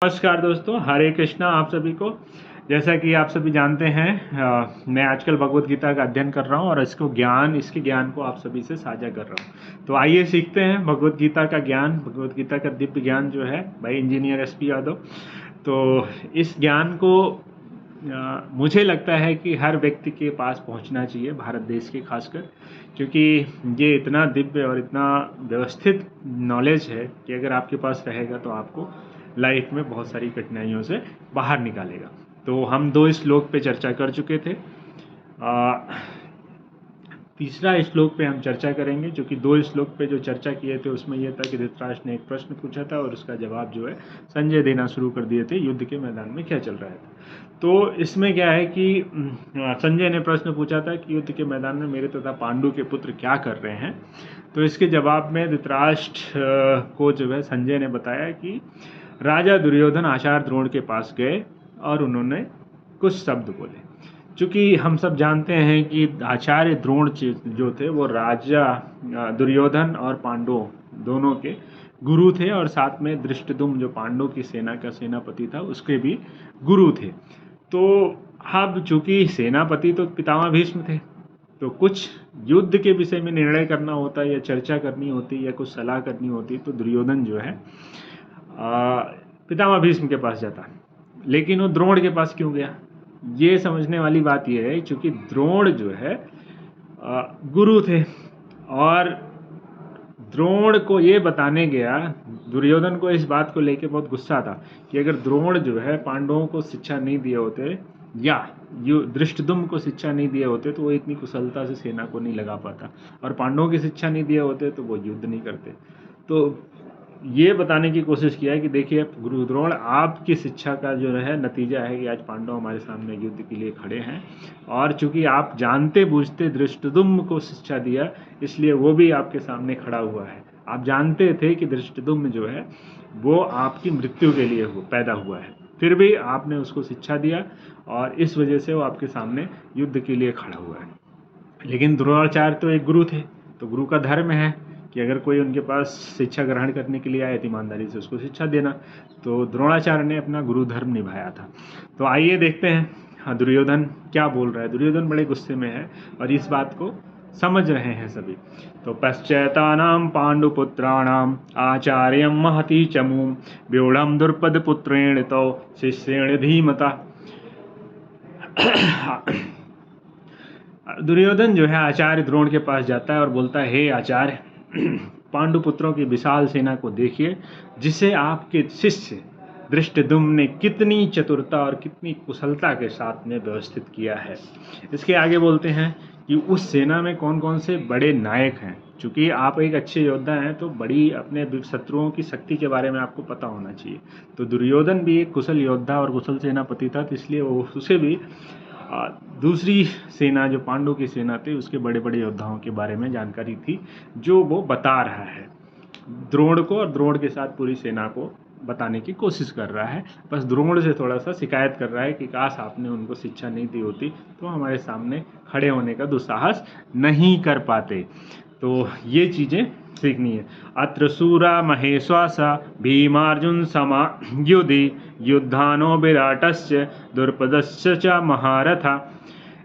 नमस्कार दोस्तों, हरे कृष्णा आप सभी को। जैसा कि आप सभी जानते हैं, मैं आजकल भगवत गीता का अध्ययन कर रहा हूं और इसके ज्ञान को आप सभी से साझा कर रहा हूं। तो आइए सीखते हैं भगवत गीता का ज्ञान, भगवत गीता का दिव्य ज्ञान जो है भाई इंजीनियर एसपी यादव। तो इस ज्ञान को मुझे लगता है कि हर व्यक्ति के पास पहुंचना चाहिए, भारत देश के खासकर, क्योंकि ये इतना दिव्य और इतना व्यवस्थित नॉलेज है कि अगर आपके पास रहेगा तो आपको लाइफ में बहुत सारी कठिनाइयों से बाहर निकालेगा। तो हम 2 श्लोक पे चर्चा कर चुके थे। तीसरा श्लोक पे हम चर्चा करेंगे, जो कि 2 श्लोक पे जो चर्चा किए थे उसमें यह था कि धृतराष्ट्र ने एक प्रश्न पूछा था और उसका जवाब जो है संजय देना शुरू कर दिए थे, युद्ध के मैदान में क्या चल रहा है। तो इसमें क्या है कि संजय ने प्रश्न पूछा था कि युद्ध के मैदान में मेरे तथा पांडु के पुत्र क्या कर रहे हैं। तो इसके जवाब में धृतराष्ट्र को जो है संजय ने बताया कि राजा दुर्योधन आचार्य द्रोण के पास गए और उन्होंने कुछ शब्द बोले। चूँकि हम सब जानते हैं कि आचार्य द्रोण जो थे वो राजा दुर्योधन और पांडवों दोनों के गुरु थे, और साथ में धृष्टद्युम्न जो पांडवों की सेना का सेनापति था उसके भी गुरु थे। तो अब चूँकि सेनापति तो पितामह भीष्म थे, तो कुछ युद्ध के विषय में निर्णय करना होता या चर्चा करनी होती या कुछ सलाह करनी होती तो दुर्योधन जो है पितामह भीष्म के पास जाता। लेकिन वो द्रोण के पास क्यों गया, ये समझने वाली बात यह है क्योंकि द्रोण जो है गुरु थे, और द्रोण को ये बताने गया। दुर्योधन को इस बात को लेकर बहुत गुस्सा था कि अगर द्रोण जो है पांडवों को शिक्षा नहीं दिए होते या धृष्टद्युम्न को शिक्षा नहीं दिए होते तो वो इतनी कुशलता से सेना को नहीं लगा पाता, और पांडवों की शिक्षा नहीं दिए होते तो वो युद्ध नहीं करते। तो ये बताने की कोशिश किया है कि देखिए गुरु द्रोण, आपकी शिक्षा का जो है नतीजा है कि आज पांडव हमारे सामने युद्ध के लिए खड़े हैं, और चूंकि आप जानते बूझते धृष्टद्युम्न को शिक्षा दिया इसलिए वो भी आपके सामने खड़ा हुआ है। आप जानते थे कि धृष्टद्युम्न जो है वो आपकी मृत्यु के लिए पैदा हुआ है, फिर भी आपने उसको शिक्षा दिया और इस वजह से वो आपके सामने युद्ध के लिए खड़ा हुआ है। लेकिन द्रोणाचार्य तो एक गुरु थे, तो गुरु का धर्म है कि अगर कोई उनके पास शिक्षा ग्रहण करने के लिए आए तो ईमानदारी से उसको शिक्षा देना। तो द्रोणाचार्य ने अपना गुरु धर्म निभाया था। तो आइए देखते हैं दुर्योधन क्या बोल रहा है। दुर्योधन बड़े गुस्से में है और इस बात को समझ रहे हैं सभी। तो पश्चैतानां पांडुपुत्राणां आचार्यं महती चमूं व्यूढ़ं द्रुपद पुत्रेण तो शिष्येण धीमता। दुर्योधन जो है आचार्य द्रोण के पास जाता है और बोलता है, हे आचार्य, पांडुपुत्रों की विशाल सेना को देखिए जिसे आपके शिष्य धृष्टद्युम्न ने कितनी चतुरता और कितनी कुशलता के साथ में व्यवस्थित किया है। इसके आगे बोलते हैं कि उस सेना में कौन कौन से बड़े नायक हैं। चूँकि आप एक अच्छे योद्धा हैं तो बड़ी अपने शत्रुओं की शक्ति के बारे में आपको पता होना चाहिए। तो दुर्योधन भी एक कुशल योद्धा और कुशल सेनापति था, तो इसलिए उसे भी दूसरी सेना जो पांडु की सेना थी उसके बड़े बड़े योद्धाओं के बारे में जानकारी थी, जो वो बता रहा है द्रोण को, और द्रोण के साथ पूरी सेना को बताने की कोशिश कर रहा है। बस द्रोण से थोड़ा सा शिकायत कर रहा है कि काश आपने उनको शिक्षा नहीं दी होती तो हमारे सामने खड़े होने का दुस्साहस नहीं कर पाते। तो ये चीज़ें सीखनी है। अत्र सूरा महेश्वासा भीमार्जुन समा युधि युद्धानो विराटस्य द्रुपदस्य च महारथा।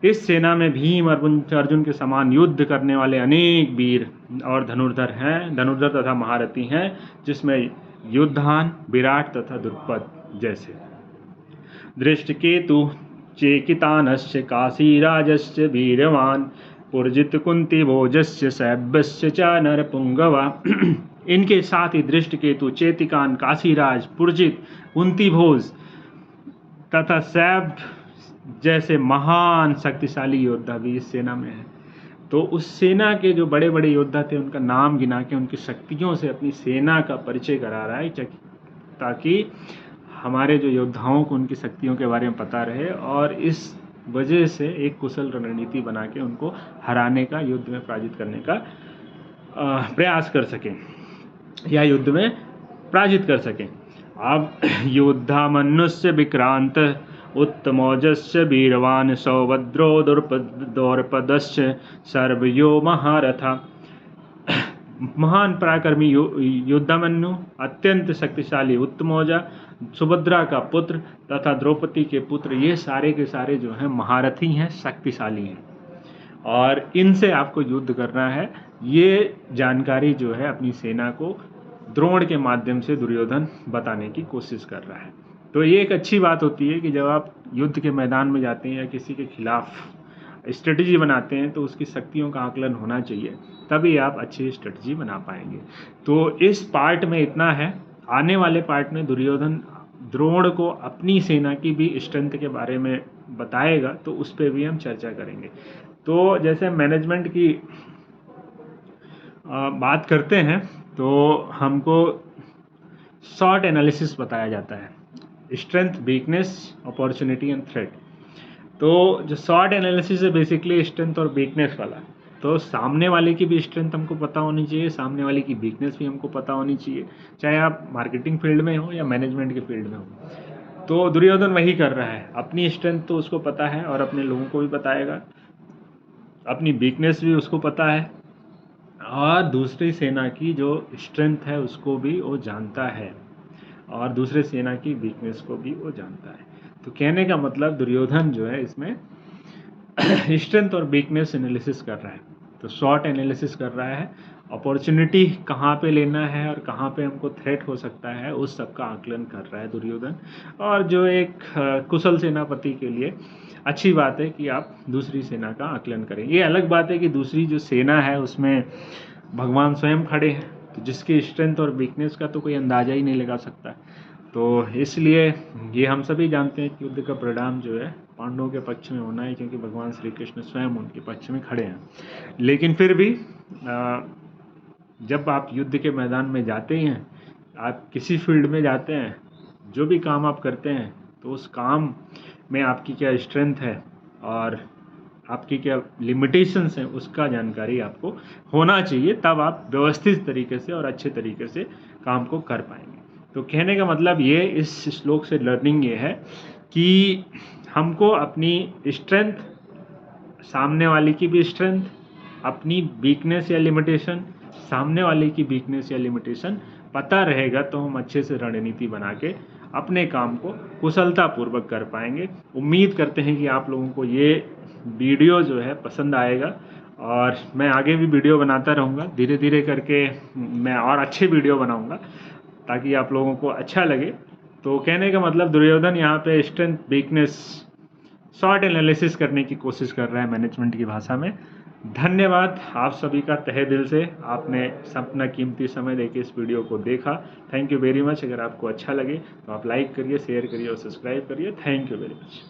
इस सेना में भीम अर्जुन के समान युद्ध करने वाले अनेक वीर और धनुर्धर हैं, धनुर्धर तथा महारथी हैं, जिसमें युद्धान, विराट तथा द्रुपद जैसे। धृष्टकेतु चेकितानस्य काशीराजस्य वीरवान पुरजित कुंती भोजस्य सैभ्यस्य च नरपुंगवा। इनके साथ ही धृष्टकेतु, चेतिकान, काशीराज, पुरजित, कुंती भोज तथा सैभ जैसे महान शक्तिशाली योद्धा भी इस सेना में है। तो उस सेना के जो बड़े बड़े योद्धा थे उनका नाम गिना के उनकी शक्तियों से अपनी सेना का परिचय करा रहा है, ताकि हमारे जो योद्धाओं को उनकी शक्तियों के बारे में पता रहे और इस वजह से एक कुशल रणनीति बना के उनको हराने का, युद्ध में पराजित करने का प्रयास कर सकें या युद्ध में पराजित कर सकें। अब योद्धा मनुष्य विक्रांत उत्तमोजस्य वीरवान सौभद्रो द्रौपदस्य सर्वयो महारथा। महान पराक्रमी योद्धामन्यु, अत्यंत शक्तिशाली उत्तमौजा, सुभद्रा का पुत्र तथा द्रौपदी के पुत्र, ये सारे के सारे जो हैं महारथी हैं, शक्तिशाली हैं और इनसे आपको युद्ध करना है। ये जानकारी जो है अपनी सेना को द्रोण के माध्यम से दुर्योधन बताने की कोशिश कर रहा है। तो ये एक अच्छी बात होती है कि जब आप युद्ध के मैदान में जाते हैं या किसी के खिलाफ स्ट्रेटजी बनाते हैं तो उसकी शक्तियों का आकलन होना चाहिए, तभी आप अच्छी स्ट्रेटजी बना पाएंगे। तो इस पार्ट में इतना है। आने वाले पार्ट में दुर्योधन द्रोण को अपनी सेना की भी स्ट्रेंथ के बारे में बताएगा, तो उस पर भी हम चर्चा करेंगे। तो जैसे मैनेजमेंट की बात करते हैं तो हमको शॉर्ट एनालिसिस बताया जाता है, strength, weakness, opportunity and threat. तो जो शॉर्ट एनालिसिस है बेसिकली स्ट्रेंथ और वीकनेस वाला। तो सामने वाले की भी स्ट्रेंथ हमको पता होनी चाहिए, सामने वाले की वीकनेस भी हमको पता होनी चाहिए, चाहे आप मार्केटिंग फील्ड में हो या मैनेजमेंट के फील्ड में हो। तो दुर्योधन वही कर रहा है, अपनी स्ट्रेंथ तो उसको पता है और अपने लोगों को भी बताएगा, अपनी वीकनेस भी उसको पता है और दूसरी सेना की जो स्ट्रेंथ है उसको भी वो जानता है और दूसरे सेना की वीकनेस को भी वो जानता है। तो कहने का मतलब दुर्योधन जो है इसमें स्ट्रेंथ और वीकनेस एनालिसिस कर रहा है, तो शॉर्ट एनालिसिस कर रहा है, अपॉर्चुनिटी कहाँ पे लेना है और कहाँ पे हमको थ्रेट हो सकता है उस सब का आकलन कर रहा है दुर्योधन। और जो एक कुशल सेनापति के लिए अच्छी बात है कि आप दूसरी सेना का आकलन करें। ये अलग बात है कि दूसरी जो सेना है उसमें भगवान स्वयं खड़े हैं, तो जिसकी स्ट्रेंथ और वीकनेस का तो कोई अंदाज़ा ही नहीं लगा सकता। तो इसलिए ये हम सभी जानते हैं कि युद्ध का परिणाम जो है पांडवों के पक्ष में होना है, क्योंकि भगवान श्री कृष्ण स्वयं उनके पक्ष में खड़े हैं। लेकिन फिर भी जब आप युद्ध के मैदान में जाते हैं, आप किसी फील्ड में जाते हैं, जो भी काम आप करते हैं, तो उस काम में आपकी क्या स्ट्रेंथ है और आपकी क्या लिमिटेशंस हैं उसका जानकारी आपको होना चाहिए, तब आप व्यवस्थित तरीके से और अच्छे तरीके से काम को कर पाएंगे। तो कहने का मतलब ये, इस श्लोक से लर्निंग ये है कि हमको अपनी स्ट्रेंथ, सामने वाले की भी स्ट्रेंथ, अपनी वीकनेस या लिमिटेशन, सामने वाले की वीकनेस या लिमिटेशन पता रहेगा तो हम अच्छे से रणनीति बना के अपने काम को कुशलतापूर्वक कर पाएंगे। उम्मीद करते हैं कि आप लोगों को ये वीडियो जो है पसंद आएगा और मैं आगे भी वीडियो बनाता रहूँगा। धीरे धीरे करके मैं और अच्छे वीडियो बनाऊँगा ताकि आप लोगों को अच्छा लगे। तो कहने का मतलब दुर्योधन यहाँ पे स्ट्रेंथ, वीकनेस, शॉर्ट एनालिसिस करने की कोशिश कर रहा है मैनेजमेंट की भाषा में। धन्यवाद आप सभी का तहे दिल से, आपने अपना कीमती समय देके इस वीडियो को देखा। Thank you very much. अगर आपको अच्छा लगे तो आप लाइक करिए, शेयर करिए और सब्सक्राइब करिए। Thank you very much.